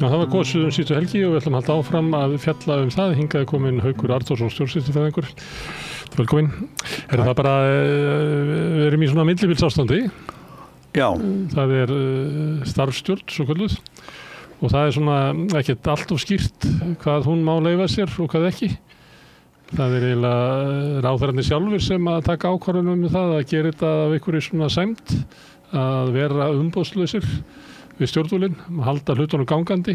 Það var kosið síðustu helgi og við ætlum að halda áfram að fjalla það. Hingað kominn Haukur Arnþórsson, stjórnsýslufræðingur. Velkomin. Það bara, við erum í svona millibilsástandi. Já. Það starfsstjórn, svo kölluð. Og það svona ekkert allt of skýrt hvað hún má leyfa sér og hvað ekki. Það eiginlega ráðherrarnir sjálfur sem að taka ákvarðanir það að gera þetta af einhverju svona sæmd, að vera umboðslausir við stjórnvölinn, halda hlutunum gangandi.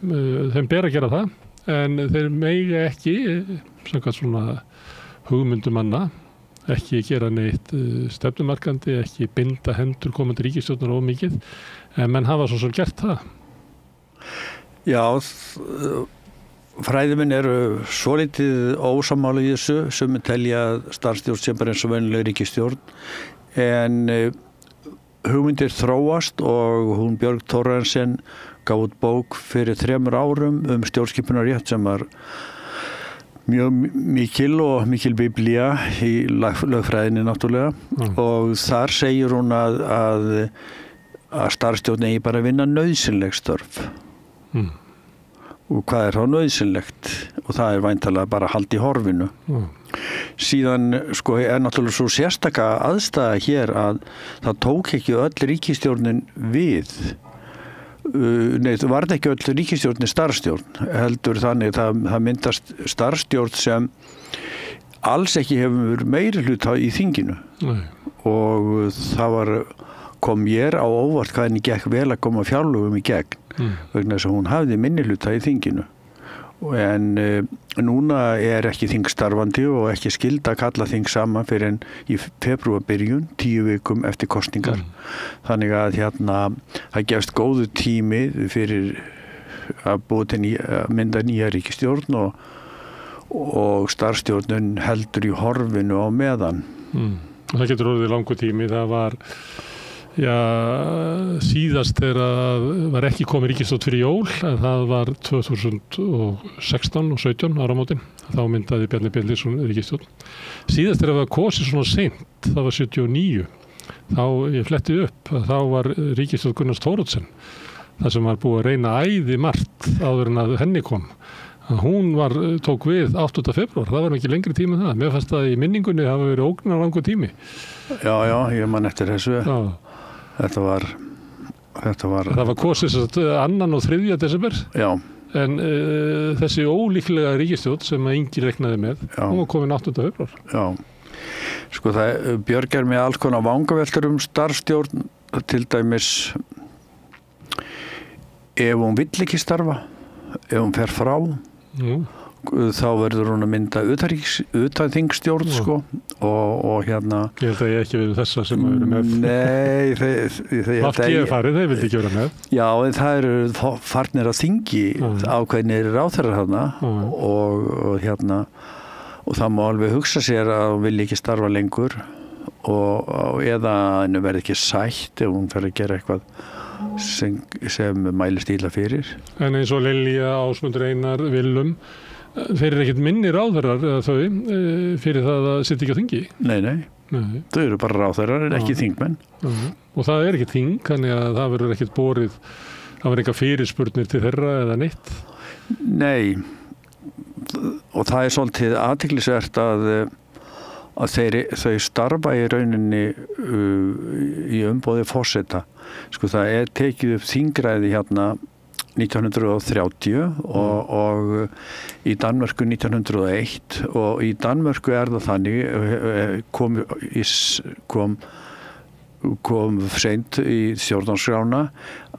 Þeim ber að gera það, en þeir mega ekki, samkvæmt svona hugmyndumanna, ekki gera neitt stefnumarkandi, ekki binda hendur komandi ríkisstjórnar of mikið, en menn hafa svo gert það. Já, fræðimenn eru svolítið ósammála í þessu, sem telja starfsstjórn sem bara eins og venjuleg ríkisstjórn, en hugmyndir þróast og hún Björg Thorarensen gaf út bók fyrir 3 árum stjórnskipunarrétt sem var mjög mikil og mikil biblía í lögfræðinni náttúrulega og þar segir hún að starfsstjórn eigi bara að vinna nauðsynleg störf. Og hvað þá nauðsynlegt og það væntanlega bara hald í horfinu. Síðan náttúrulega svo sérstaka aðstæða hér að það tók ekki öll ríkisstjórnin við. Nei, það var ekki öll ríkisstjórnin starfsstjórn, heldur þannig það myndast starfsstjórn sem alls ekki hefur meiri hluta í þinginu. Og það kom mér á óvart hvað henni gekk vel að koma fjárlögum í gegn. Vegna þess að hún hafði minnihluta í þinginu en núna ekki þing starfandi og ekki skylda að kalla þing saman fyrir en í febrúarbyrjun 10 vikum eftir kosningar þannig að það gefst góðu tími fyrir að búa til mynda nýja ríkisstjórn og starfsstjórnin heldur í horfinu á meðan. Það getur orðið langur tími. Það var síðast þegar var ekki komið ríkisstjórn fyrir jól, en það var 2016 og 17 áramótin. Þá myndaði Bjarni Benediktsson ríkisstjórn. Síðast þegar það var kosið svona seint, það var 79. Þá ég fletti upp að þá var ríkisstjórn Gunnars Thoroddsen, það sem var búið að reyna æði margt áður en að henni kom. Hún tók við 8. febrúar, það var ekki lengri tími en það. Mér fannst það í minningunni hafa verið ógnarlangur tími. Já, ég man eftir þessu. Þetta var Það var kosið 2. og 3. desember. Já. En þessi ólíklega ríkisstjórn sem enginn reiknaði með, hún var komin 8. febrúar. Já. Björg með alls konar vangaveltur starfsstjórn, til dæmis ef hún vill ekki starfa, ef hún fer frá, þá verður hún að mynda utanþingsstjórn og Ég held að ég ekki við þessa sem eru með. Nei, þeir farið, þeir vildi ekki vera með. Já, en það eru farnir að þingi ákveðnir ráðherrar þarna og það má alveg hugsa sér að hún vilji ekki starfa lengur eða henni verði ekki sætt ef hún fer að gera eitthvað sem mælist illa fyrir. En eins og Lilja, Ásmundur Einar, Willum, þeir eru ekkert minni ráðherrar fyrir það að sitja ekki á þingi? Nei. Þau eru bara ráðherrar en ekki þingmenn. Og það ekki þing, þannig að það verður ekkert borið, það verður eitthvað fyrirspurnir til þeirra eða neitt? Nei, og það svolítið athyglisvert að þau starfa í rauninni í umboði forseta. Það tekið upp þingræði 1930 og í Danmörku 1901 og í Danmörku það þannig kom seint í stjórnarskrána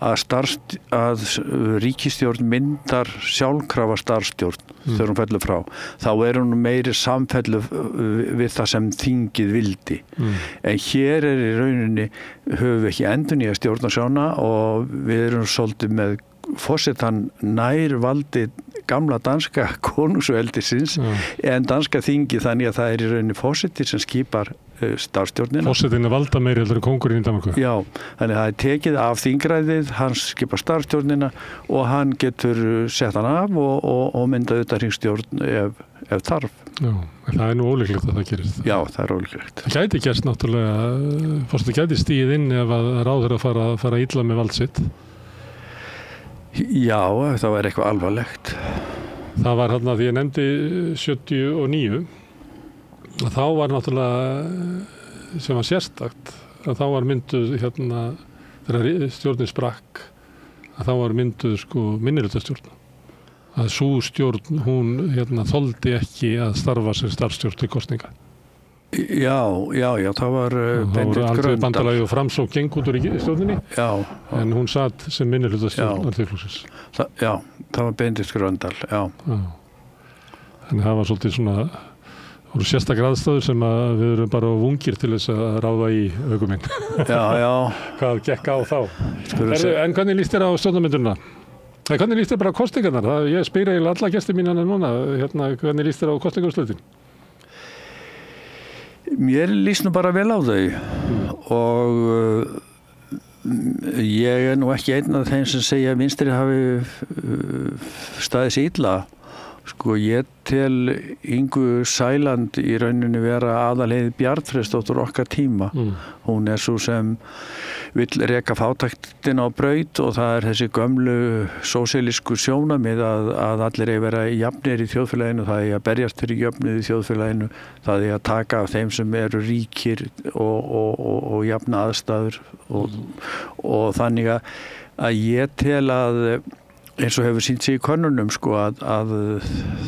að ríkisstjórn myndar sjálfkrafa starfsstjórn þegar hún fellur frá. Þá hún meiri samfellu við það sem þingið vildi. En hér í rauninni höfum við ekki endurnýja stjórnarskrána og við erum svolítið með forsetan nær valdi gamla danska konungsveldisins en danska þingi þannig að það í rauninni forseti sem skipar starfsstjórnina. Forsetin valda meiri heldur kóngurinn í Danmörku. Já, þannig að það tekið af þingræðið, hann skipar starfsstjórnina og hann getur sett hann af og myndað utanríkisstjórn ef þarf. Já, en það nú ólíklegt að það gerist. Já, það ólíklegt. Það gæti gerst náttúrulega, forseti gæti stigið inn ef að ráðherra fara illa með vald sitt. Já, það var eitthvað alvarlegt. Það var hérna því ég nefndi 79 að þá var náttúrulega sem var sérstakt að þá var mynduð hérna þegar stjórnin sprakk að þá var mynduð sko minnihlutastjórn að sú stjórn hún hérna þoldi ekki að starfa sem starfsstjórn til kosninga. Já, það var Benedikt Gröndal. Bandalagið og Framsókn gengur út úr í stjórninni, en hún satt sem minnihlutastjórn Alþýðuflokksins. Já, það var Benedikt Gröndal, já. Þannig það var svolítið svona, voru sérstakar aðstæður sem að við erum bara vungir til þess að ráða í aukuminn. Já. Hvað gekk á þá? En hvernig líst þér á stjórnarmyndunina? Hvernig líst þér bara á kosningarnar? Ég spyr eiginlega alla gesti mína núna, hvernig líst þér á kosningaúrslitin? Mér líst nú bara vel á þau og ég nú ekki einn af þeim sem segja að vinstri hafi staðið sér illa. Sko ég tel Ingu Sæland í rauninni vera Aðalheiði Bjarnfreðsdóttur okkar tíma. Hún svo sem vill reka fátæktina á braut og það þessi gömlu sósíalísku sjónarmið að allir eigi vera jafnir í þjóðfélaginu, það eigi að berjast fyrir jöfnuð í þjóðfélaginu, það eigi að taka af þeim sem eru ríkir og jafna aðstæður og þannig að ég tel að eins og hefur sýnt sig í könnunum sko að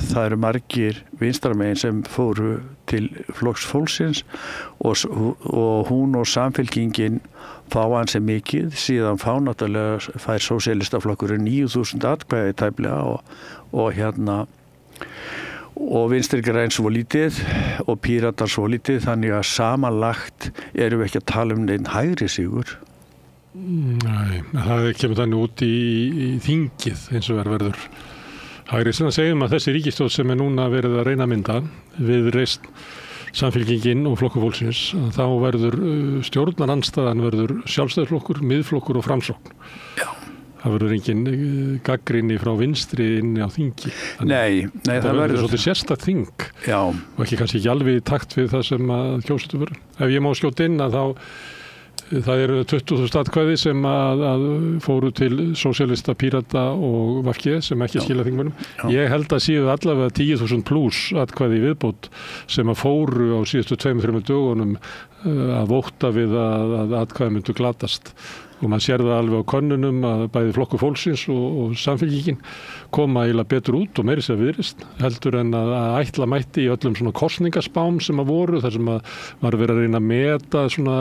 það eru margir vinstramegin sem fóru til Flokks fólksins og hún og Samfylkingin fá ansi mikið, síðan náttúrulega fær sósíalistaflokkurinn 9.000 atkvæði tæplega og Vinstri græn svo lítið og Píratar svo lítið, þannig að samanlagt erum við ekki að tala um neinn hægri sigur. Nei, það kemur þannig út í þingið eins og verður hægri. Þannig að segjum að þessi ríkisstjórn sem núna verið að reyna að mynda við reist Samfylkingin og Flokkur fólksins, þá verður stjórnarandstaðan verður Sjálfstæðisflokkur, Miðflokkur og Framsókn. Já. Það verður engin gagnrýni frá vinstri inni á þingi. Nei, það verður svolítið sérstakt þing. Já. Og kannski ekki alveg í takt við það sem að kjósendur verður. Ef ég má skjóta inn að það eru 20.000 atkvæði sem að fóru til sósíalista, Pírata og VG sem ekki skila þingmönnum. Ég held að séu allavega 10.000 pluss atkvæði í viðbót sem að fóru á síðustu 2-3 dögunum að vótta við að atkvæði myndu glatast. Og maður sér það alveg á könnunum að bæði Flokkur fólksins og Samfylkingin koma eiginlega betur út og meiri sér Viðreisn heldur en að ætla mætti í öllum svona kosningaspám sem að voru þar sem að var verið að reyna að meta svona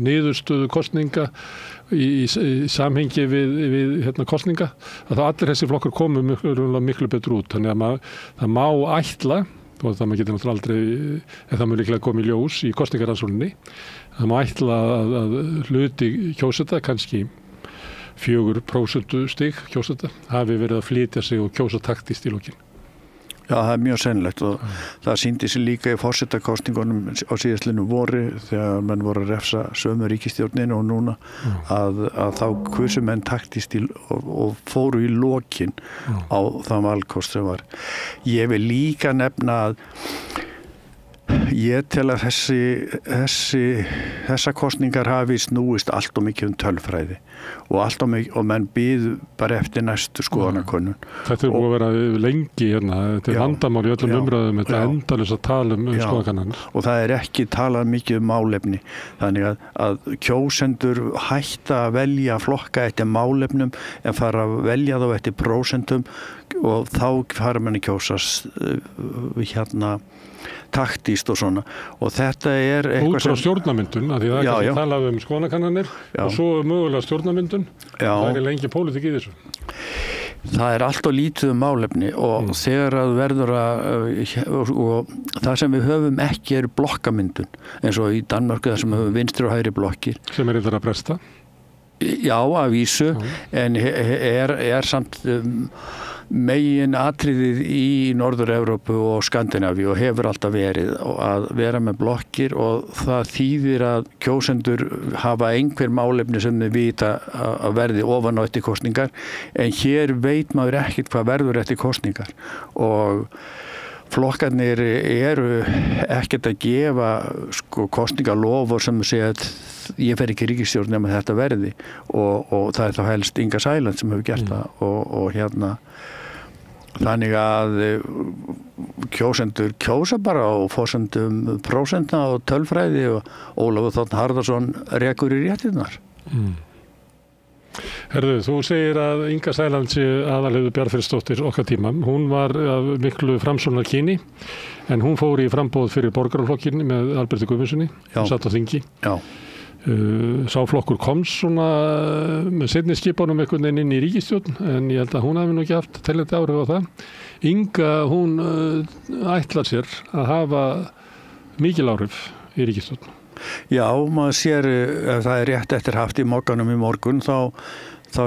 niðurstöðu kosninga í samhengi við kosninga að þá allir þessi flokkur komu miklu betur út, þannig að það má ætla og það maður getur náttúrulega aldrei, en það mun líklega koma í ljós í kosningarannsókninni, það má ætla að hluti kjósenda, kannski 4% stig kjósenda, hafi verið að flytja sig og kjósa taktist í lokin. Já, það mjög sennilegt og það sýndi sig líka í forsetakosningunum á síðastlinu vori þegar menn voru að refsa sömu ríkisstjórnin og núna að þá kusu menn taktist og fóru í lokin á það valkost sem var. Ég vil líka nefna að ég tel að þessa kosningar hafi snúist allt og mikið tölfræði og menn bíðu bara eftir næstu skoðanakönnun. Þetta búið að vera lengi hérna, þetta vandamál í öllum umræðum, þetta endalaust að tala skoðanakannanir. Og það ekki talað mikið málefni, þannig að kjósendur hætta að velja flokka eftir málefnum en fara að velja þá eftir prósentum og þá fara manni kjósast taktíst og svona og þetta eitthvað út frá stjórnarmyndun að því það ekki talað skoðanakannanir og svo mögulega stjórnarmyndun það lengi pólitík í þessu. Það allt og lítið málefni og þegar að verður og það sem við höfum ekki blokkamyndun eins og í Danmörku þar sem höfum vinstri og hægri blokkir sem þetta að bresta. Já, að vísu en samt megin atriðið í Norður-Evrópu og Skandinavíu og hefur alltaf verið að vera með blokkir og það þýðir að kjósendur hafa einhver málefni sem þau vita að verði ofan á eftir kosningar en hér veit maður ekkert hvað verður eftir kosningar og flokkarnir eru ekkert að gefa sko kosningalofur sem segja að ég fer ekki í ríkisstjórn nema þetta verði og það þá helst Inga Sæland sem hefur gert það og hérna þannig að kjósendur kjósa bara á forsendum prósentna og tölfræði og Ólafur Þ. Harðarson rekur í réttirnar. Herðu, þú segir að Inga Sæland sé Aðalheiður Bjarnfreðsdóttir okkar tíma. Hún var af miklu framsóknarkyni en hún fór í framboð fyrir borgaraflokkinni með Alberti Guðmundssyni, sem satt á þingi. Já. Sá flokkur komst svona með seinni skipunum einhvern veginn inn í ríkisstjórn en ég held að hún hafi nú ekki haft teljandi áhrif á það. Inga, hún ætlar sér að hafa mikil áhrif í ríkisstjórn. Já, maður sér ef það rétt eftir haft í Mogganum í morgun þá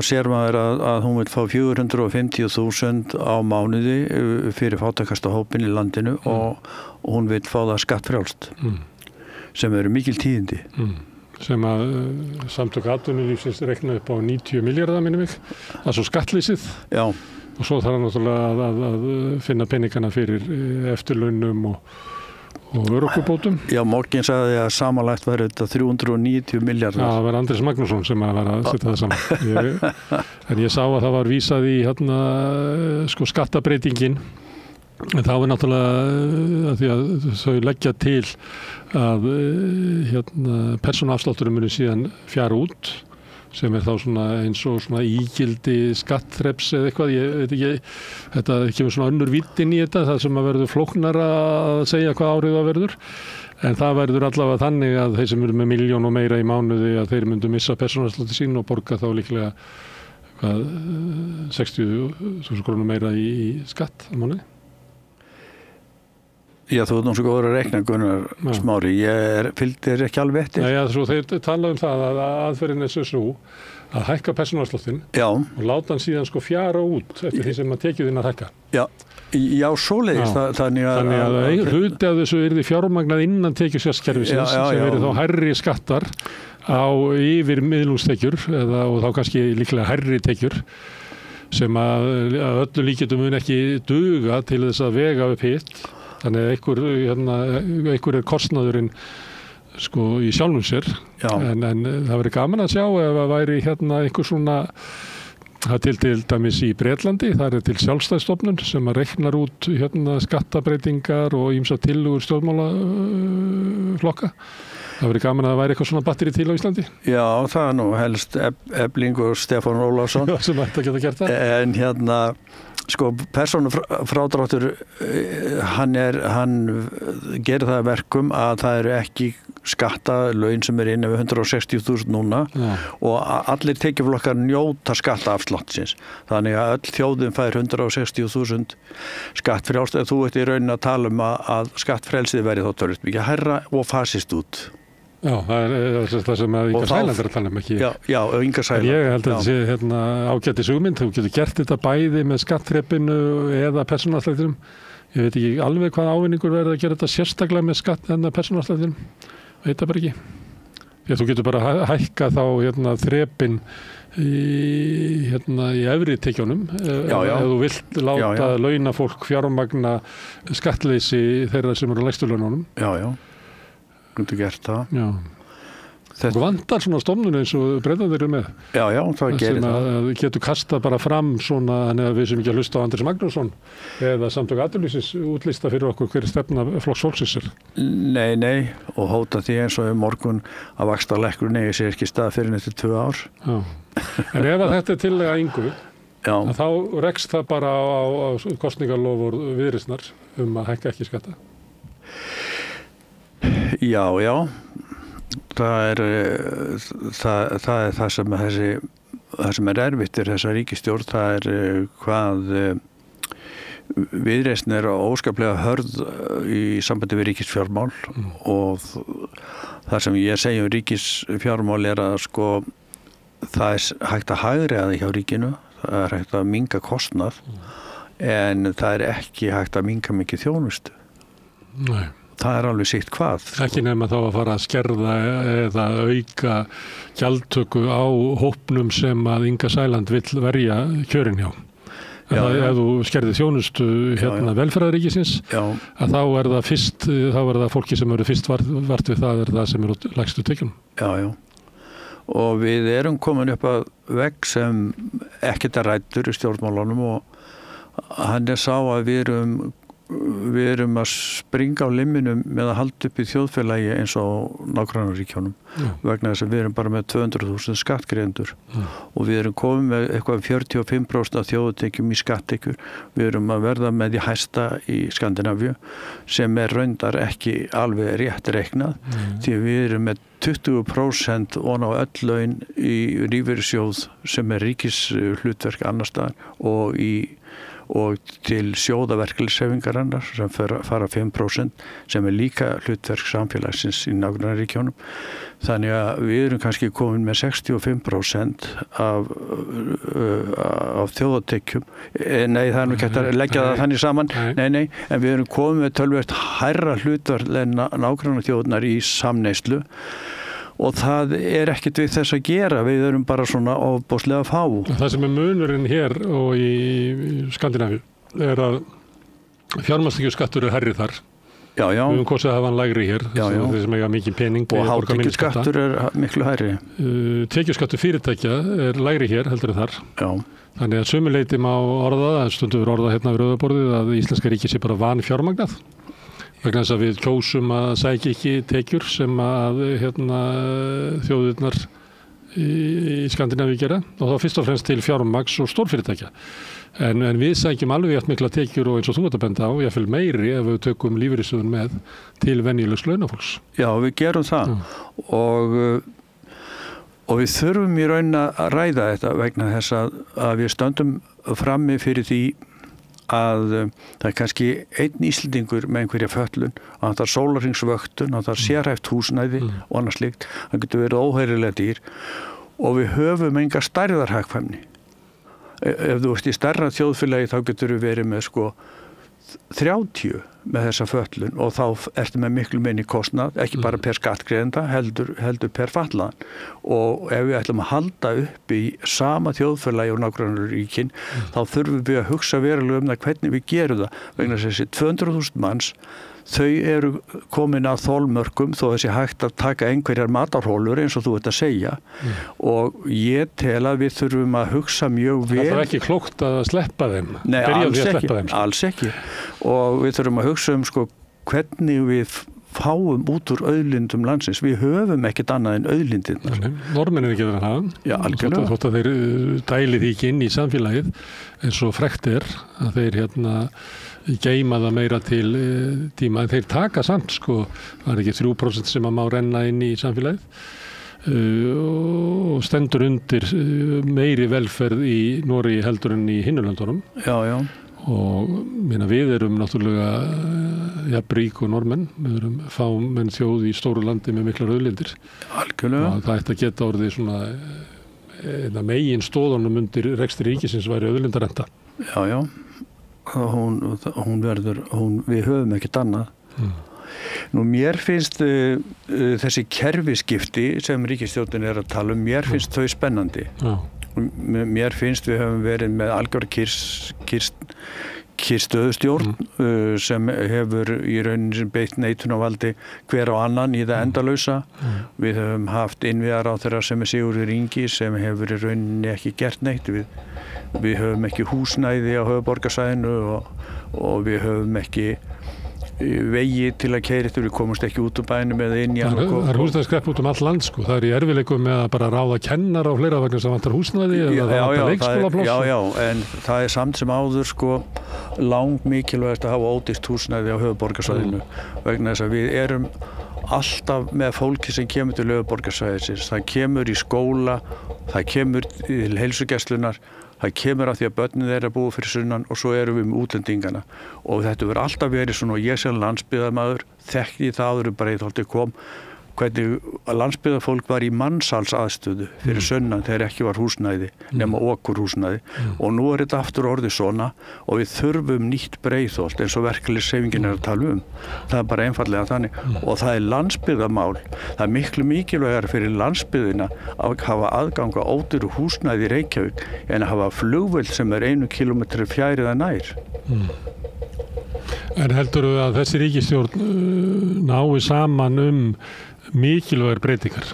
sér maður að hún vil fá 450.000 á mánuði fyrir fátækasta hópin í landinu og hún vil fá það skattfrjálst sem eru mikil tíðindi. Sem að Samtök atvinnulífsins rekna upp á 90 milljarða minnum mig, svo skattleysið. Já. Og svo þarf hann náttúrulega að finna peningana fyrir eftirlaunum og örorkubótum. Já, Morgan sagði að samanlagt væri þetta 390 milljarðar. Já, það var Andrés Magnússon sem var að setja það saman. En ég sá að það var vísað í sko skattabreitingin. En þá náttúrulega að því að þau leggja til að persónuafslátturinn muni síðan fjara út sem þá svona eins og svona ígildi skattþreps eða eitthvað, ég veit ekki, þetta kemur svona önnur vídd inn í þetta, það sem að verður flóknara að segja hvað árið það verður, en það verður allavega þannig að þeir sem eru með 1 milljón og meira í mánuði að þeir myndu missa persónuafsláttinn sín og borga þá líklega 60.000 krónur meira í skatt á mánuði. Já, þú ert nú svo góður að reikna, Gunnar Smári. Ég fylgdi ekki alveg eftir. Já, svo þeir tala um það að aðferðin er svo að hækka persónuafsláttinn og láta hann síðan sko fjara út eftir því sem að tekjuðinn að hækka. Já, svoleiðis. Þannig að hluti af þessu yrði fjármagnað innan tekjuskattskerfisins sem verið þá hærri skattar á yfir miðlungstekjur og þá kannski líklega hærri tekjur sem að öllu líkindum mun ekki duga til þess að vega upp hitt. Þannig að einhver kostnaðurinn sko í sjálfum sér en það verður gaman að sjá ef að væri einhver svona það til dæmis í Bretlandi, það til sjálfstæðsstofnun sem að reiknar út skattabreitingar og ýmsa tillögur stjórnmálaflokka. Það verður gaman að það væri eitthvað svona batteri til á Íslandi. Já, það nú helst Efling og Stefán Ólafsson sem ætti að geta gert það. En sko, persónufrádráttur hann gerir það verkum að það eru ekki skattalaun sem inn yfir 160.000 núna og allir tekjuflokkar njóta skattaafsláttsins. Þannig að öll þjóðin fær 160.000 skattfrjálst eða þú ert í raunin að tala um að skattfrelsið verið þá tölvöld mikið hærra og fasist út. Já, það er það sem að Inga Sæland er að tala um ekki. Já, Inga Sæland. Ég held að þetta sé ágætis hugmynd. Þú getur gert þetta bæði með skattþrepinu eða persónuafslættinum. Ég veit ekki alveg hvað ávinningur verður að gera þetta sérstaklega með persónuafslættinum. Veit það bara ekki. Þú getur bara hækka þá þrepin í efri tekjunum. Ef þú vilt láta launafólk fjármagna skattleysi þeirra sem eru á lægstu laununum. Já. Þú gert það. Já. Það vantar svona stofnun eins og Bretarnir eru með. Já, það gerir það. Sem að getur kastað bara fram svona, þannig að við sem ekki að hlusta á Andrés Magnússon eða Samtök atvinnulífsins útlista fyrir okkur hver stefna Flokks fólksins er. Nei, og hóta því eins og morgun að vaxtalækkun eigi sér ekki stað fyrir eftir 2 ár. Já. En ef að þetta tillega Ingu, þá rekst það bara á kosningalofur Viðreisnar að hækka ekki skatta. Já, það er það sem er erfitt þessa ríkisstjórn, það er hvað Viðreisn er óskaplega hörð í sambandi við ríkisfjármál og það sem ég segi ríkisfjármál er að sko það er hægt að hagræða hjá ríkinu, það er hægt að minnka kostnað en það er ekki hægt að minnka mikið þjónustu. Nei. Það er alveg sitt hvað. Ekki nema þá að fara að skerða eða auka gjaldtöku á hópnum sem að Inga Sæland vill verja kjörin hjá. ef þú skerðir þjónustu velferðarríkisins, að þá það fyrst, þá það fólki sem eru fyrst vart við það það sem eru lægstu tekjunum. Já. Og við erum komin upp að vegg sem ekkert ræddur í stjórnmálunum og hann sá að við erum að springa á limminum með að halda upp í þjóðfélagi eins og nágrannaríkjunum vegna þess að við erum bara með 200.000 skattgreiðendur og við erum komin með eitthvað 45% af þjóðtekjum í skatttekjur. Við erum að verða með því hæsta í Skandinavíu sem reyndar ekki alveg rétt reiknað því við erum með 20% ofan á öll laun í lífeyrissjóð sem ríkishlutverk annars staðar og til sjóðaverkalýðshreyfingarinnar sem fara 5% sem líka hlutverk samfélagsins í nágrannaríkjunum. Þannig að við erum kannski komin með 65% af þjóðatekjum. Nei, það nú ekki að leggja það þannig saman. Nei, en við erum komin með töluvert hærra hlutverk en nágrannaþjóðirnar í samneyslu. Og það ekkert við þess að gera, við erum bara svona ofboðslega fá. Það sem munurinn hér og í Skandinavíu að fjármagnstekjuskattur hærri þar. Já. Við höfum kosið að hafa hann lægri hér, þeir sem eiga mikið pening. Og hátekjuskattur miklu hærri. Tekjuskattur fyrirtækja lægri hér heldur en þar. Já. Þannig að sömuleyti má orða, stundum við orða hérna við rauðaborðið að Íslenska ríkið sé bara vanfjármagnað. Vegna þess að við kjósum að sækja ekki tekjur sem að þjóðirnar í Skandinavíu gera og þá fyrst og fremst til fjármagns og stórfyrirtækja. En við sækjum alveg jafn mikla tekjur og eins og þú ert að benda á, jafnvel meiri ef við tökum lífeyrissjóðinn með til venjulegs launafólks. Já, við gerum það og við þurfum í raun að ræða þetta vegna þess að við stöndum frammi fyrir því að það kannski einn Íslendingur með einhverja fötlun, að það sólarhringsvöktun, að það sérhæft húsnæði og annað slíkt, það getur verið óheyrilega dýr og við höfum enga stærðarhagkvæmni. Ef þú ert í stærra þjóðfélagi þá getur við verið með 30 með þessa fötlun og þá ertu með miklu minni kostnað, ekki bara per skattgreiðanda, heldur per fatlaðan. Og ef við ætlum að halda upp í sama þjóðfélagi og nágrannaríkin, þá þurfum við að hugsa verulega það hvernig við gerum það. Vegna þessi 200.000 manns, þau eru komin að þolmörkum þó þessi hægt að taka einhverjar matarhólur eins og þú ert að segja og ég tel að við þurfum að hugsa mjög vel. Það ekki klókt að sleppa þeim? Nei, alls ekki. Og við þurfum að hugsa hvernig við fáum út úr auðlindum landsins. Við höfum ekkert annað en auðlindirnar. Norðmenn ekki þannig að hafa. Já, algjörlega. Þótt að þeir dæli því ekki inn í samfélagið eins og frekt að þeir geyma það meira til tíma. En þeir taka samt, það ekki 3% sem að má renna inn í samfélagið og stendur undir meiri velferð í Noregi heldur en í Hinnulöndunum. Já. Og við erum náttúrulega jafn rík og Norðmenn, við erum fámenn þjóð í stóru landi með miklar auðlindir. Algjörlega. Og það ætti að geta orðið svona megin stóðunum undir rekstri ríkisins væri auðlindarenta. Já. Við höfum ekkert annað. Nú mér finnst þessi kerfiskipti sem ríkisstjórnin að tala um, mér finnst þau spennandi. Já. Mér finnst við höfum verið með algjör kyrrstöðustjórn sem hefur í rauninni beitt neitunarvaldi hver á annan í það endalausa. Við höfum haft innviðaráðherra sem Sigurður Ingi sem hefur í rauninni ekki gert neitt. Við höfum ekki húsnæði á höfuðborgarsvæðinu og við höfum ekki vegi til að keyra eftir, við komumst ekki út úr bænum eða inn í hann. Það er húsnæðisskrepp út um all land, það er í erfiðleikum með að bara ráða kennar á fleira vegna sem vantar húsnæði eða það vantar leikskólapláss. Já, en það er samt sem áður langt mikilvægast að hafa ódýrt húsnæði á höfuðborgarsvæðinu vegna þess að við erum alltaf með fólki sem kemur til höfuðborgarsvæðisins. Það kemur í skóla, það kemur til heilsugæslunnar, það kemur af því að börnin þeirra búið fyrir sunnan og svo erum við með útlendingana og þetta verður alltaf verið svona og ég sem landsbyggðarmaður þekki það áður Breiðholtið kom hvernig landsbyggðarfólk var í mannsalsaðstöðu fyrir sunnan þegar ekki var húsnæði nema okurhúsnæði og nú þetta aftur orðið svona og við þurfum nýtt Breiðholt eins og verkalýðshreyfingin að tala það bara einfallega þannig og það landsbyggðarmál, það miklu mikilvægar fyrir landsbyggðina að hafa aðgang að ódýru húsnæði í Reykjavík en að hafa flugvöll sem 1 kilometri fjær eða nær. En heldurðu að þessi ríkisstjórn nái saman mikilvægar breytingar?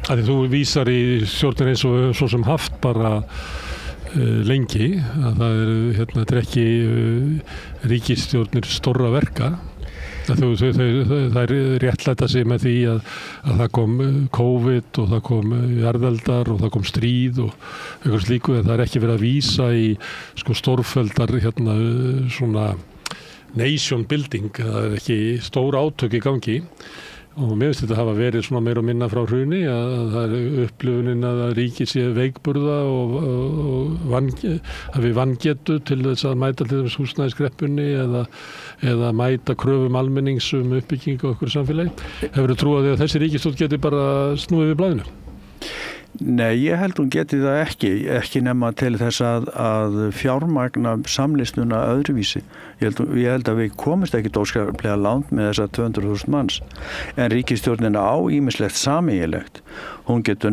Því þú vísar í stjórnir eins og svo sem haft bara lengi að það er ekki ríkisstjórnir stórra verka. Það réttlæta sig með því að það kom COVID og það kom jarðeldar og það kom stríð og eitthvað slíku en það ekki verið að vísa í stórfelldar svona nation building, það ekki stór átök í gangi og mér finnst þetta hafa verið svona meira og minna frá hruni að það upplifunin að ríkið sé veikburða og hafi vangetu til þess að mæta til þess húsnæðiskreppunni eða mæta kröfum almennings uppbyggingu á okkur samfélagi. Hefurðu trúað því að þessi ríkisstjórn geti bara snúið við blaðinu? Nei, ég held hún geti það ekki nema til þess að fjármagna samlistuna öðruvísi. Ég held að við komist ekki óskaplega langt með þessa 200.000 manns. En ríkisstjórnin á ýmislegt sameiginlegt. Hún getur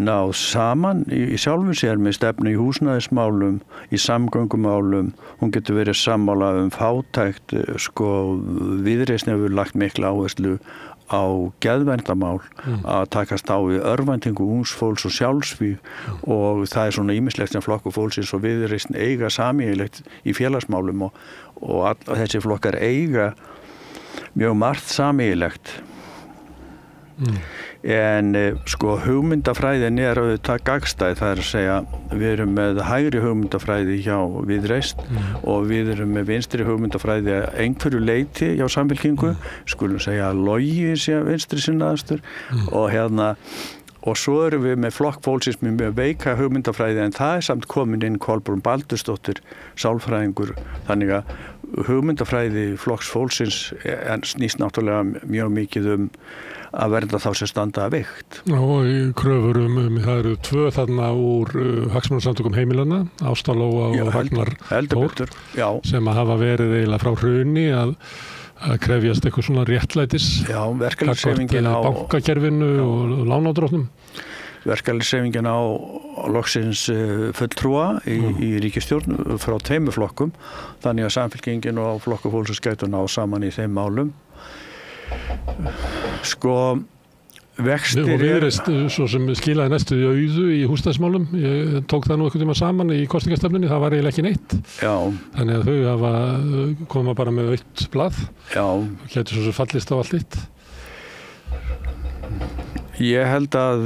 náð saman í sjálfu sér með stefnu í húsnæðismálum, í samgöngumálum, hún getur verið sammála fátækt, Viðreisn hefur lagt mikla áherslu á geðverndamál að takast á við örvæntingu ungs fólks og sjálfsvíg og það svona ýmislegt sem flokkur fólksins og Viðreisn eiga sameiginlegt í félagsmálum og þessi flokkar eiga mjög margt sameiginlegt. En hugmyndafræðin auðvitað gagnstæð, það að segja við erum með hægri hugmyndafræði hjá Viðreisn og við erum með vinstri hugmyndafræði að einhverju leyti hjá Samfylkingu, skulum segja að Logi sé vinstri sinnaðastur og svo erum við með flokk fólksins með veika hugmyndafræði en það samt komin inn Kolbrún Baldursdóttir, sálfræðingur, þannig að hugmyndafræði flokks fólksins snýst náttúrulega mjög mikið að vernda þá sem standa að veikt. Og kröfur það eru 2 þarna úr hagsmunasamtökum heimilanna, Ásta Lóa og Ragnar Þór, sem að hafa verið eiginlega frá hruni að krefjast eitthvað svona réttlætis verkalýðshreyfingin á bankakerfinu og lánadrótnum. Verkalýðshreyfingin á loksins fulltrúa í ríkisstjórn frá 2 flokkum, þannig að Samfylkingin og flokkur fólksins gætu ná saman í þeim málum. Vextir og Viðreisn svo sem skilaði næstu í auðu í húsnæðismálum. Ég tók það nú einhvern tíma saman í kosningastefnunni, það var eiginlega ekki neitt. Þannig að þau hafa koma bara með 1 blað. Gæti svo sem fallist á allt hitt. Ég held að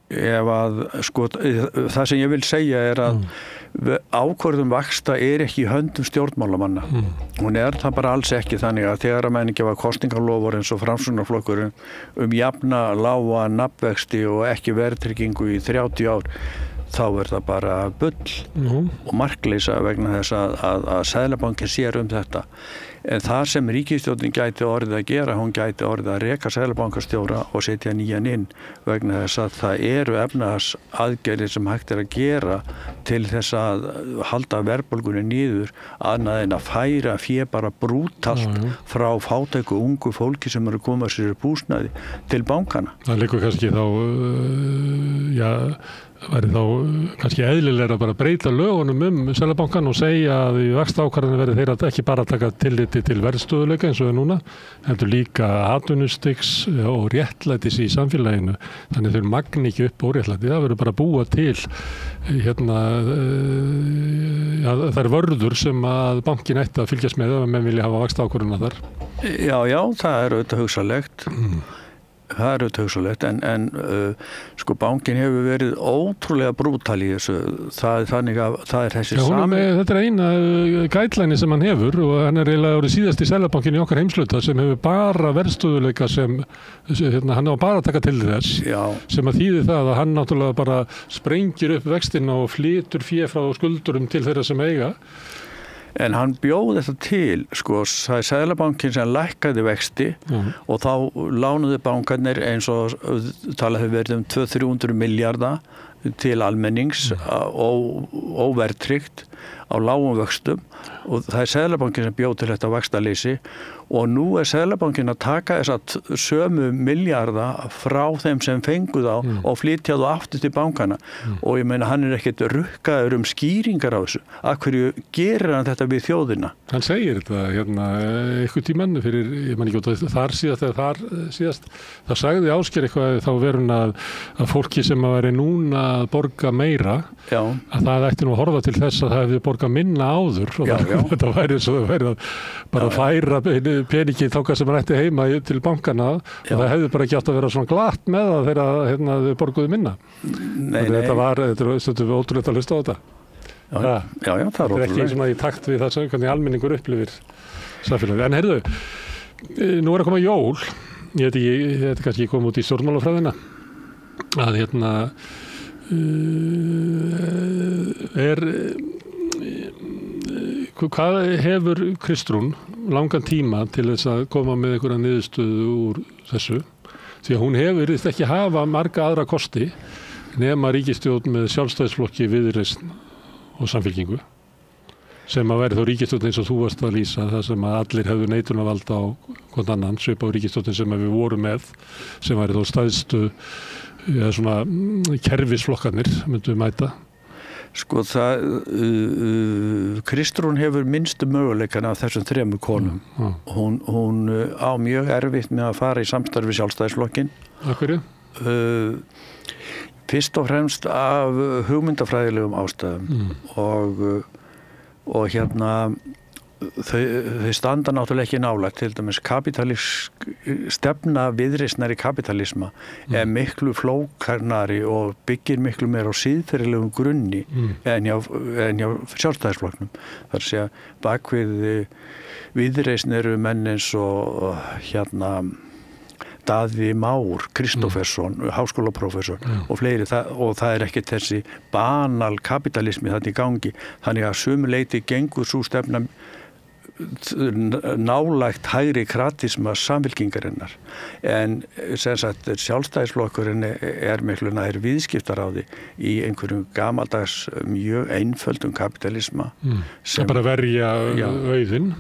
það sem ég vil segja að ákvörðun vaxta ekki í höndum stjórnmálamanna. Hún það bara alls ekki þannig að þegar að menn gefa kosningalofur eins og Framsóknarflokkurinn jafna lága nafnvexti og ekki verðtryggingu í 30 ár, þá það bara bull og markleysa vegna þess að Seðlabankinn sér þetta. En það sem ríkisstjórnin gæti orðið að gera, hún gæti orðið að reka seðlabankastjóra og setja nýjan inn vegna þess að það eru efnahagsaðgerðir sem hægt að gera til þess að halda verðbólgunni niður annað en að færa fé bara brútalt frá fátæku ungu fólki sem eru að koma sér upp húsnæði til bankana. Það liggur kannski þá væri þá kannski eðlilega bara breyta lögunum Seðlabankann og segja að í vaxtaákvarðanir verði þeir að ekki bara taka tilliti til verðstöðuleika eins og núna, heldur líka atvinnustigs og réttlætis í samfélaginu. Þannig þau magni ekki upp óréttlæti. Það verður bara að búa til það er vörður sem að bankin ætti að fylgjast með ef menn vilja hafa vaxtaákvarðana þar. Já, það auðvitað hugsanlegt. Það auðvitað hugsanlegt en bankin hefur verið ótrúlega brútal í þessu. Þannig að það þessi þetta eina gætlæni sem hann hefur og hann eiginlega orðið síðast í Seðlabankin í okkar heimshluta sem hefur bara verðstöðuleika sem hann á bara að taka til þess sem að þýði það að hann náttúrulega bara sprengir upp vextina og flytur fé frá skuldurum til þeirra sem eiga. En hann bjóð þetta til, sko, það Seðlabankinn sem lækkaði vexti og þá lánuðu bankarnir eins og talaði verið 200-300 milljarða til almennings óvertryggt á lágum vöxtum og það Seðlabankinn sem bjóð til þetta vaxtaleysi og nú Seðlabankinn að taka þessa sömu milljarða frá þeim sem fengu þá og flytja þá aftur til bankana og ég meina hann ekkert rukkaður skýringar á þessu. Af hverju gerir hann þetta við þjóðina? Hann segir þetta eitthvað tímann fyrir, ég man ekki út þar síðast, það sagði Ásgeir eitthvað þá verun að fólki sem að veri núna að borga meira að það ætti nú að horfa til þess að það hefði borgað minna áður og þetta væri svo að verið að bara færa peningi þangað sem hann ætti heima til bankana og það hefði bara ekki átt að vera svona glatt með það þegar þau borguðu minna. Þetta er ótrúlegt að hlusta á þetta. Það er ekki svona í takt við það sem hvernig almenningur upplifir samfélagið. En heyrðu, nú er að koma jól, ég veit ekki, þetta er kannski komið út í stjórnmálafræðina, að hvað hefur Kristrún langan tíma til þess að koma með einhverja niðurstöðu úr þessu? Því að hún hefur ekki hafa marga aðra kosti nema ríkisstjórn með Sjálfstæðisflokki, Viðreisn og Samfylkingu sem að væri þá ríkisstjórn eins og þú varst að lýsa það sem að allir hefðu neitunarvald á hvern annan svipa á ríkisstjórnin sem við vorum með sem væri þá stæðstu eða svona kerfisflokkarnir myndu við mæta. Sko Kristrún hefur minnstu möguleikana af þessum 3 konum. Hún á mjög erfitt með að fara í samstarfi Sjálfstæðisflokkinn. Af hverju? Fyrst og fremst af hugmyndafræðilegum ástæðum og þau standa náttúrulega ekki nálægt, til dæmis stefna Viðreisnar í kapitalisma miklu flóknari og byggir miklu meira á siðferðilegum grunni en hjá Sjálfstæðisflokknum. Það er að segja bakvið Viðreisn eru menn eins og Daði Már Kristófersson, háskólaprófessor og fleiri og það er ekki þessi banal kapitalismi þarna í gangi. Þannig að sumu leyti gengur sú stefna nálægt hægri kratisma samfylkingarinnar en sem sagt Sjálfstæðisflokkurinn er miklu nær viðskiptaráði í einhverjum gamaldags mjög einföldum kapitalisma sem bara verja auðinn.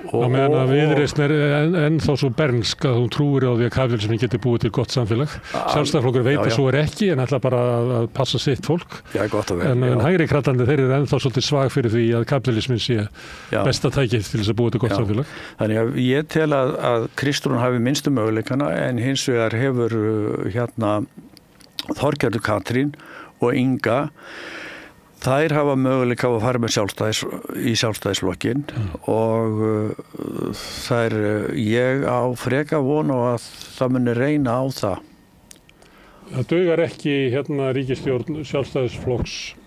Og meðan að Viðreisn er ennþá svo bernsk að hún trúir á því að kapitalismin geti búið til gott samfélag. Sjálfstæðisflokkur veit að svo er ekki en ætla bara að passa sitt fólk. En hægri krallandi þeir eru ennþá svolítið svag fyrir því að kapitalismin sé besta tækið til þess að búið til gott samfélag. Þannig að ég tel að Kristrún hafi minnstu möguleikana en hins vegar hefur Þorgerður Katrín og Inga þær hafa möguleika að fara með í Sjálfstæðisflokkinn og ég á freka von á að það muni reyna á það. Það dugar ekki ríkisstjórn Sjálfstæðisflokks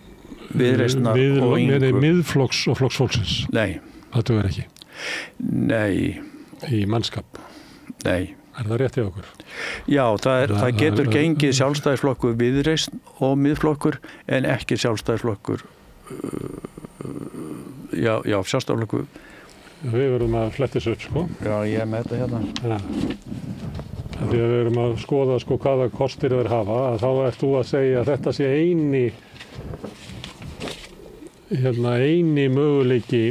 Viðreisnar og Ingu. Miðflokks og Flokks fólksins. Nei. Það dugar ekki. Nei. Í mannskap. Nei. Er það rétt hjá okkur? Já, það getur gengið Sjálfstæðisflokkur Viðreisn og Miðflokkur en ekki Sjálfstæðisflokkur Sjálfstæðisflokkur. Við verðum að fletta þessu upp, sko. Já, ég er með þetta hérna. Því að við verðum að skoða hvaða kostir þeir hafa, þá ert þú að segja að þetta sé eini möguleiki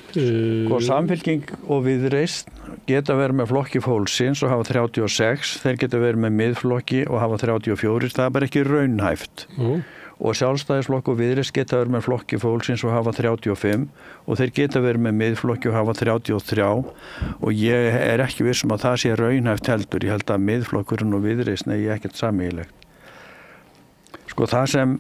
Samfylking og Viðreisn geta verið með flokki fólksins og hafa 36, þeir geta verið með miðflokki og hafa 34, það er bara ekki raunhæft. Og Sjálfstæðisflokk og Viðreisn geta verið með flokki fólksins og hafa 35 og þeir geta verið með miðflokki og hafa 33 og ég er ekki viss að það sé raunhæft heldur, ég held að miðflokkurinn og Viðreisn eigi ekkert sameiginlegt. Sko það sem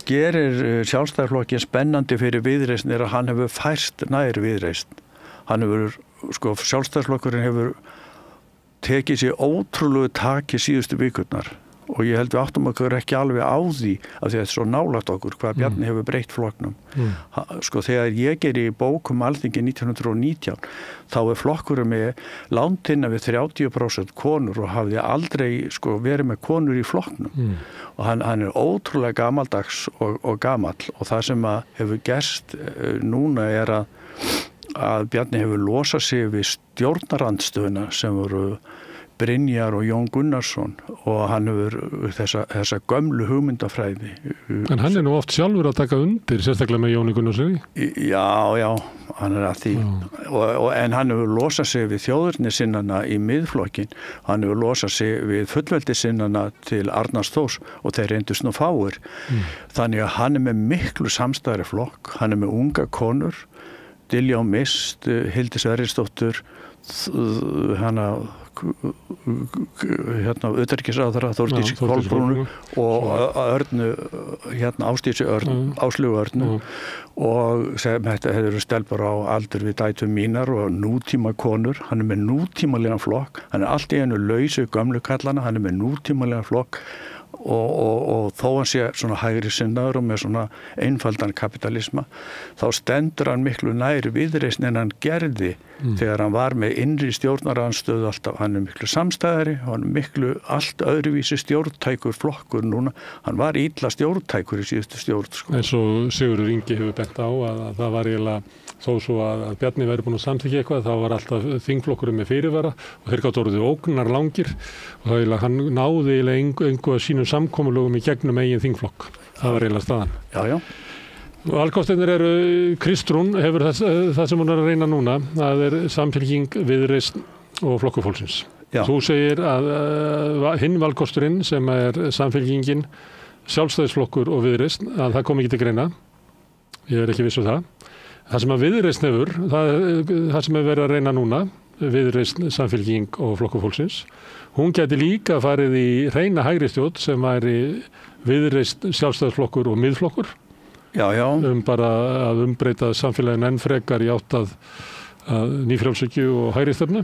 gerir Sjálfstæðisflokkin spennandi fyrir Viðreisn er að hann hefur færst nær Viðreisn. Sjálfstæðisflokkurinn hefur tekið sér ótrúlegu taki síðustu vikurnar og ég held við áttum okkur ekki alveg á því af því að þetta er svo nálægt okkur hvað Bjarni hefur breytt flokknum. Sko þegar ég geri bók Alþingi 1919 þá flokkurinn með langt innan við 30% konur og hafði aldrei sko verið með konur í flokknum og hann ótrúlega gamaldags og gamall og það sem að hefur gerst núna að Bjarni hefur losað sig við stjórnarandstöðuna sem voru Brynjar og Jón Gunnarsson og hann hefur þessa gömlu hugmyndafræði. En hann nú oft sjálfur að taka undir, sérstaklega með Jóni Gunnarssoni? Já, hann að því. En hann hefur losað sig við þjóðurnisinnana í miðflokkin, hann hefur losað sig við fullveldisinnana til Arnars Þórs og þeir reyndust nú fáir. Þannig að hann með miklu samstæðari flokk, hann með unga konur, Diljá Mist, Hildi Sverrisdóttur, utanríkisráðherra Þórdísi Kolbrúnu og Örnu Ásdísi Áslaugu Örnu og sem þetta hefur stelpur á aldur við dætur mínar og nútíma konur, hann með nútímalegan flokk, hann allt í einu lausu gömlu kallana, hann með nútímalegan flokk og þó hann sé svona hægri sinnaður og með svona einfaldan kapitalisma þá stendur hann miklu nær viðreisn en hann gerði þegar hann var með innri stjórnaranstöðu alltaf, hann miklu samstæðari og hann miklu allt öðruvísi stjórntækur flokkur núna, hann var illa stjórntækur í síðustu stjórn sko. Eins og Sigurður Ingi hefur bent á að það var eiginlega þó svo að Bjarni væri búin að samþykkja eitthvað þá var alltaf þingflokkurinn með fyrirvara og þeir gátu orðið ógnar langir og eiginlega hann náði eiginlega engu að sínum samkomulögum í gegnum eigin þingflokk. Það var eiginlega staðan. Já. Valkostirnir eru Kristrún hefur það sem hún að reyna núna, það Samfylking, Viðreisn og Flokkur fólksins. Já. Þú segir að hinn valkosturinn sem Samfylkingin, Sjálfstæðisflokkur og Viðreisn, að það kom ekki til greina. Ég ekki viss það. Það sem að Viðreisn hefur, það sem verið að reyna núna, Viðreisn, Samfylking og Flokkur fólksins, hún gæti líka farið í hreina hægri stjórn sem væri Viðreisn, Sjálfstæðisflokkur og Miðflokkur. Já. Bara að umbreyta samfélaginu enn frekar í átt að nýfrjálshyggju og hægri stefnu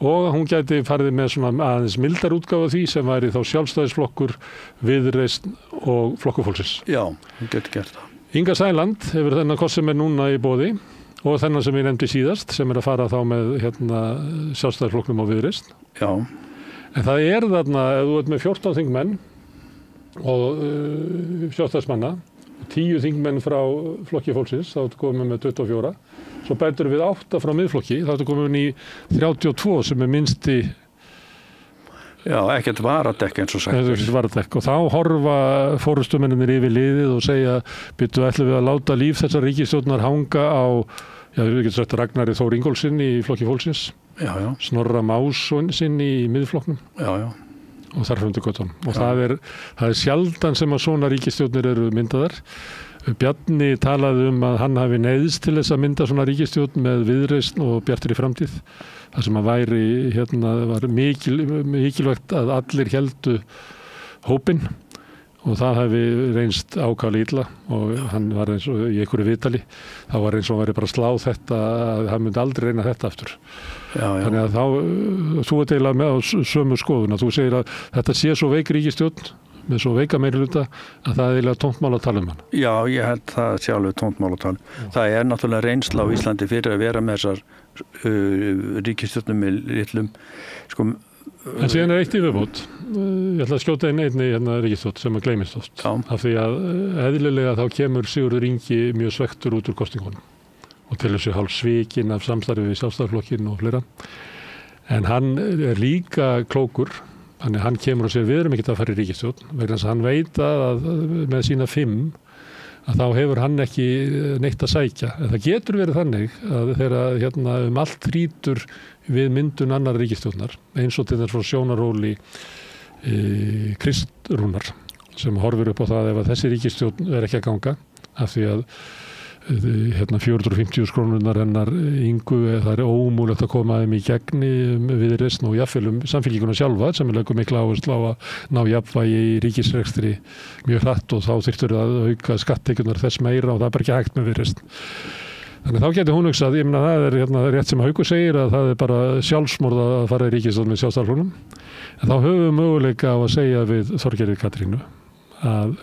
og hún gæti farið með svona aðeins mildar útgáfa því sem væri þá Sjálfstæðisflokkur, Viðreisn og Flokkur fólksins. Já, hún geti gert það. Inga Sæland hefur þennan kost sem núna í boði og þennan sem ég nefndi síðast sem að fara þá með Sjálfstæðisflokknum og Viðreisn. Já. En það þarna, ef þú með 14 þingmenn og Sjálfstæðismanna, 10 þingmenn frá Flokki fólksins, þá ertu komið með 24, svo bætur við 8 frá miðflokki, þá ertu komið í 32 sem minnsti. Já, ekkert varadekk eins og sagt. Ekkert varadekk og þá horfa forystumennir yfir liðið og segja, ætlum við að láta líf þessar ríkisstjórnar hanga á, við getum sagt Ragnari Þór Ingólfssyni í Flokki fólksins, Snorra Mássyni í miðflokknum. Já. Og þar frá undir göttunum. Og það er sjaldan sem að svona ríkisstjórnir eru myndaðar. Bjarni talaði að hann hafi neyðst til þess að mynda svona ríkisstjórn með Viðreisn og Bjartri framtíð. Það sem að var mikilvægt að allir héldu hópinn og það hefði reynst ákaflega illa og hann var eins og í einhverju viðtali þá var eins og væri bara slá þetta að hann myndi aldrei reyna þetta aftur. Já. Þannig að þú eiginlega með á sömu skoðun að þú segir að þetta sé svo veik ríkisstjórn með svo veika meirihluta að það eiginlega tómt mál að tala hann. Já, ég held það sé alveg tómt mál að tala. Það náttúrulega reynsla á Íslandi fyrir að vera með þessar ríkisstjórnum með litlum En síðan eitt í viðbót. Ég ætla að skjóta inn einni ríkisstjórn sem að gleymist oft. Af því að eðlilega þá kemur Sigurður Ingi mjög svektur út úr kosningunum og til þessu hálf svikinn af samstarfi við Sjálfstæðisflokkinn og fleira. En hann líka klókur, þannig hann kemur og segir við erum ekkert að fara í ríkisstjórn vegna þess að hann veit að með sína 5 að þá hefur hann ekki neitt að sækja. En það getur verið þannig að þegar allt rítur við myndun annar ríkisstjórnar eins og til þess frá sjónarhóli Kristrúnar sem horfir upp á það ef að þessi ríkisstjórn ekki að ganga af því að 450 krónurnar hennar Ingu það ómúlegt að koma þeim í gegni Viðreisn og jafnvel Samfylkinguna sjálfa sem leggur mikla áherslu á að ná jafnvægi í ríkisrekstri mjög hratt og þá þyrftur að auka skatttekjurnar þess meira og það bara ekki hægt með Viðreisn. Þannig Þannig þá getur hún hugsað, ég meina það er hérna rétt sem Haukur segir að það er bara sjálfsmorð að fara í ríkisstjórn með Sjálfstæðisflokknum. En þá höfum við möguleika á að segja við Þorgerði Katrínu að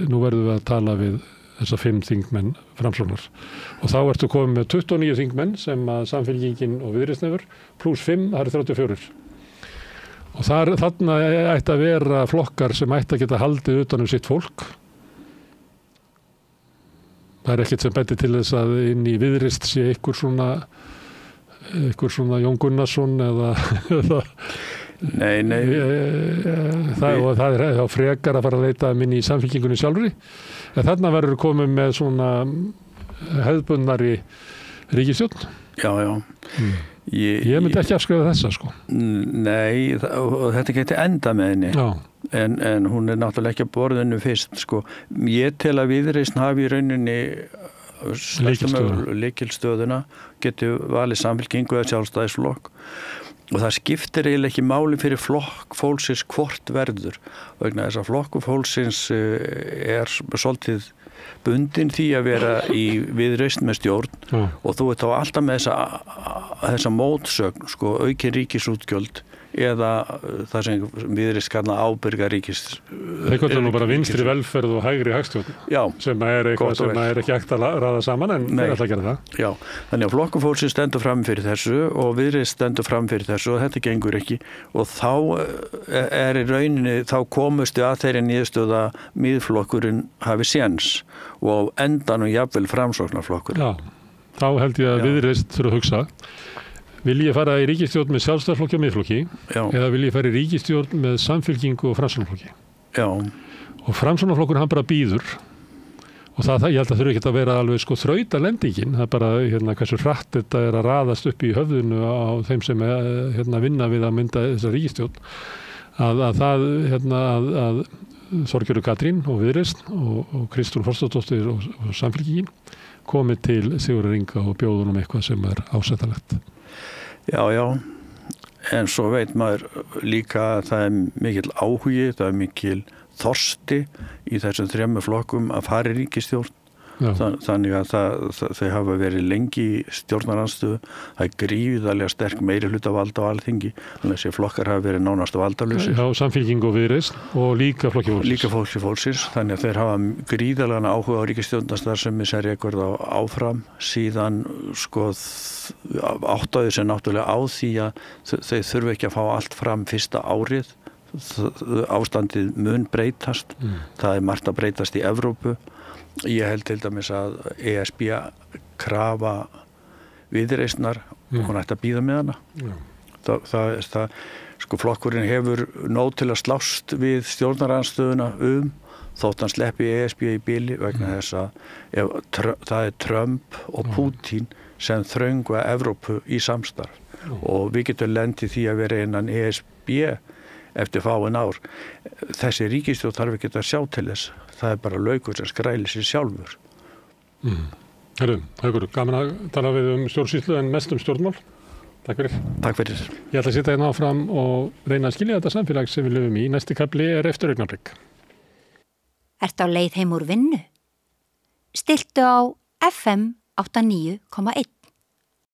nú verðum við að tala við þessa 5 þingmenn Framsóknar. Og þá ertu komið með 29 þingmenn sem að Samfylkingin og Viðreisn hefur, pluss 5, það eru 34. Og þarna ætti að vera flokkar sem ætti að geta haldið utan sitt fólk. Það er ekkert sem bendir til þess að inn í Viðreisn sé einhver svona Jón Gunnarsson eða Nei. Það er frekar að fara að leita minni í Samfylkingunni sjálfri. En þarna verður komið með svona hefðbundnari ríkisstjórn. Já. Ég myndi ekki afskrifa þessa, sko. Nei, og þetta geti enda með henni. Já. En hún er náttúrulega ekki að borðinu fyrst, sko. Ég tel að Viðreisn hafi í rauninni lykilstöðuna, getur valið Samfylkingu eða Sjálfstæðisflokk. Og það skiptir eiginlega ekki máli fyrir flokk fólksins hvort verður. Vegna þess að flokku fólksins er svolítið bundin því að vera í Viðreisn með stjórn og þú ert þá alltaf með þessa mótsögn, sko, aukin ríkisútgjöld eða það sem Viðreisn kalla ábyrga Þeir kallar nú bara vinstri velferð og hægri hagstjórn. Já. Sem er eitthvað sem er ekki hægt að raða saman en þeir ætla að gera það. Já, þannig að flokkur fólksins stendur fram fyrir þessu og Viðreisn stendur fram fyrir þessu og þetta gengur ekki og þá er í rauninni, þá komustu að þeirri niðurstöðu að miðflokkurinn hafi séns og á endanum jafnvel Framsóknarflokkur. Já, þá held ég að Viðreisn þurfa að hugsa. Vil ég fara í ríkisstjórn með Sjálfstæðisflokki og miðflokki eða vil ég fara í ríkisstjórn með Samfylkingu og Framsóknarflokki? Já. Og Framsóknarflokkur hann bara býður og það ég held að þurfi ekki að vera alveg sko þrautalendingin, það er bara hversu hratt þetta er að raðast upp í höfðinu á þeim sem vinna við að mynda þessa ríkisstjórn að Þorgerður Katrín og Viðreisn og Kristrún Frostadóttir og Samfylkingin komið til Sigurðar Inga og bjóðunum eitthvað sem er ásættanlegt. Já, en svo veit maður líka að það er mikill áhugi, það er mikill þorsti í þessum 3 flokkum að fara í ríkisstjórn. Þannig að þau hafa verið lengi í stjórnarandstöðu, það er gríðarlega sterk meirihlutavald á Alþingi, þannig að þessi flokkar hafa verið nánast valdalausir. Já, Samfylkingu og Viðreisn og líka flokki fólksins. Líka flokki fólksins, þannig að þeir hafa gríðarlega áhuga á ríkisstjórnarstarfsemi sem rekur þá áfram, síðan sko áttaðu sig náttúrulega á því að þau þurfi ekki að fá allt fram fyrsta árið, ástandið mun breytast, það er margt að breytast í Evrópu. Ég held til dæmis að ESB krafa Viðreisnar og hún ætti að bíða með hana. Það sko flokkurinn hefur nóg til að slást við stjórnarandstöðuna þótt hann sleppi ESB í bili vegna þess að það er Trump og Putin sem þröngva Evrópu í samstarf og við getum lendið því að vera innan ESB eftir fáin ár. Þessi ríkisstjórn þarf ekki að sjá til þess. Það er bara laukur sem skrælir sér sjálfur. Herru, Haukur, gaman að tala við stjórnsýslu en mest stjórnmál. Takk fyrir. Takk fyrir. Ég ætla að sitja hérna áfram og reyna að skilja þetta samfélag sem við lifum í. Næsti kafli er eftir augnablik. Ertu á leið heim úr vinnu? Stilltu á FM 89,1.